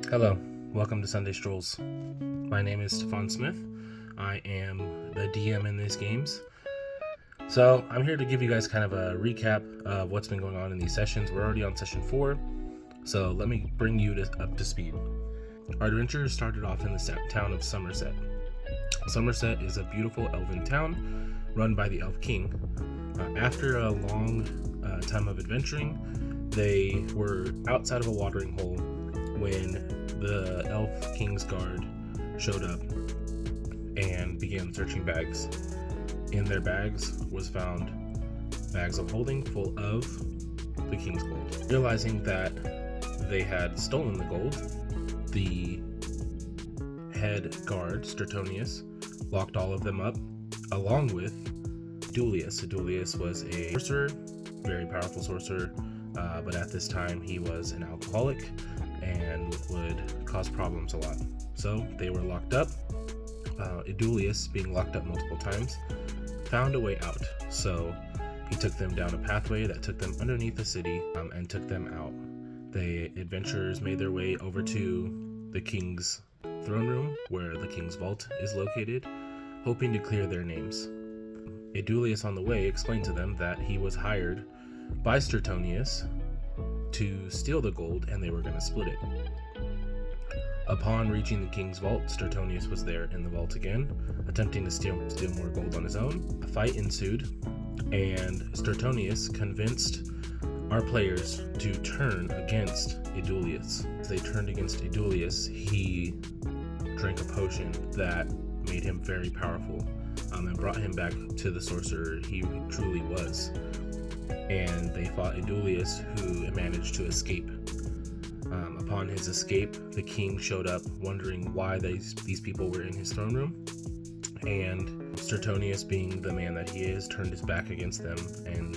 Hello, welcome to Sunday Strolls. My name is Stefan Smith. I am the DM in these games. So I'm here to give you guys kind of a recap of what's been going on in these sessions. We're already on session 4, so let me bring you up to speed. Our adventure started off in the town of Somerset. Somerset is a beautiful elven town run by the Elf King. After a long time of adventuring, they were outside of a watering hole when the Elf King's guard showed up and began searching bags. In their bags was found bags of holding full of the King's gold. Realizing that they had stolen the gold, the head guard, Stertonius, locked all of them up, along with Edulius. Edulius was a sorcerer, very powerful sorcerer, but at this time he was an alcoholic and would cause problems a lot. So they were locked up. Edulius, being locked up multiple times, found a way out. So he took them down a pathway that took them underneath the city and took them out. The adventurers made their way over to the king's throne room, where the king's vault is located, hoping to clear their names. Edulius on the way explained to them that he was hired by Stertonius to steal the gold, and they were going to split it. Upon reaching the king's vault, Stertonius was there in the vault again, attempting to steal more gold on his own. A fight ensued, and Stertonius convinced our players to turn against Edulius. As they turned against Edulius, he drank a potion that made him very powerful and brought him back to the sorcerer he truly was. And they fought Edulius, who managed to escape. Upon his escape, the king showed up, wondering why these people were in his throne room. And Stertonius, being the man that he is, turned his back against them and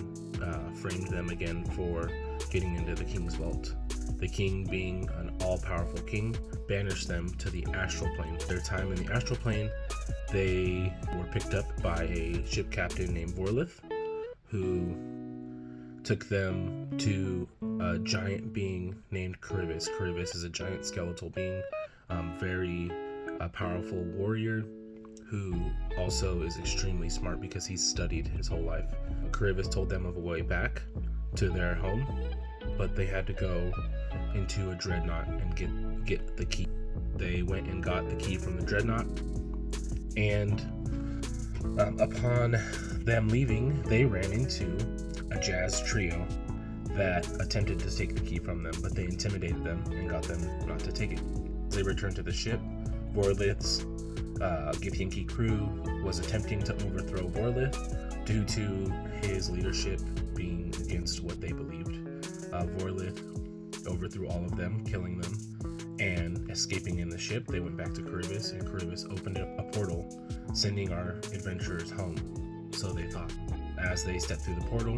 framed them again for getting into the king's vault. The king, being an all-powerful king, banished them to the astral plane. Their time in the astral plane, they were picked up by a ship captain named Vorlith, who took them to a giant being named Charybdis. Charybdis is a giant skeletal being, very powerful warrior, who also is extremely smart because he's studied his whole life. Charybdis told them of a way back to their home, but they had to go into a dreadnought and get the key. They went and got the key from the dreadnought, and upon them leaving, they ran into a jazz trio that attempted to take the key from them, but they intimidated them and got them not to take it. As they returned to the ship, Vorlith's Githyanki crew was attempting to overthrow Vorlith due to his leadership being against what they believed. Vorlith overthrew all of them, killing them, and escaping in the ship. They went back to Charybdis, and Charybdis opened up a portal, sending our adventurers home. So they thought. As they stepped through the portal,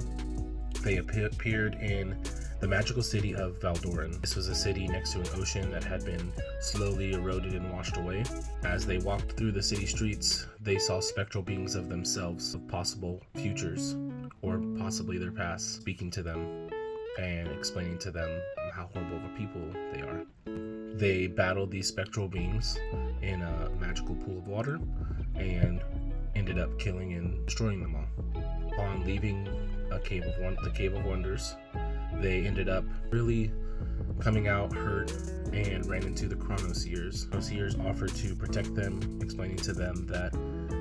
they appeared in the magical city of Valdoran. This was a city next to an ocean that had been slowly eroded and washed away. As they walked through the city streets, they saw spectral beings of themselves, of possible futures, or possibly their past, speaking to them and explaining to them how horrible of a people they are. They battled these spectral beings in a magical pool of water and ended up killing and destroying them all. Upon leaving the Cave of Wonders, they ended up really coming out hurt and ran into the Chronoseers. Chronoseers offered to protect them, explaining to them that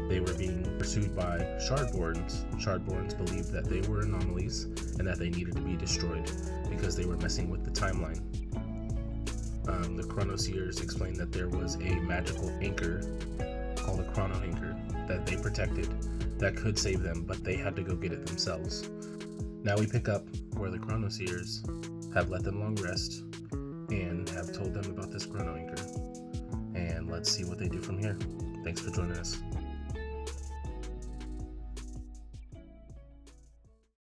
they were being pursued by Shardborns. Shardborns believed that they were anomalies and that they needed to be destroyed because they were messing with the timeline. The Chronoseers explained that there was a magical anchor called a Chrono Anchor that they protected that could save them, but they had to go get it themselves. Now we pick up where the Chronoseers have let them long rest and have told them about this Chrono Anchor, and let's see what they do from here. Thanks for joining us.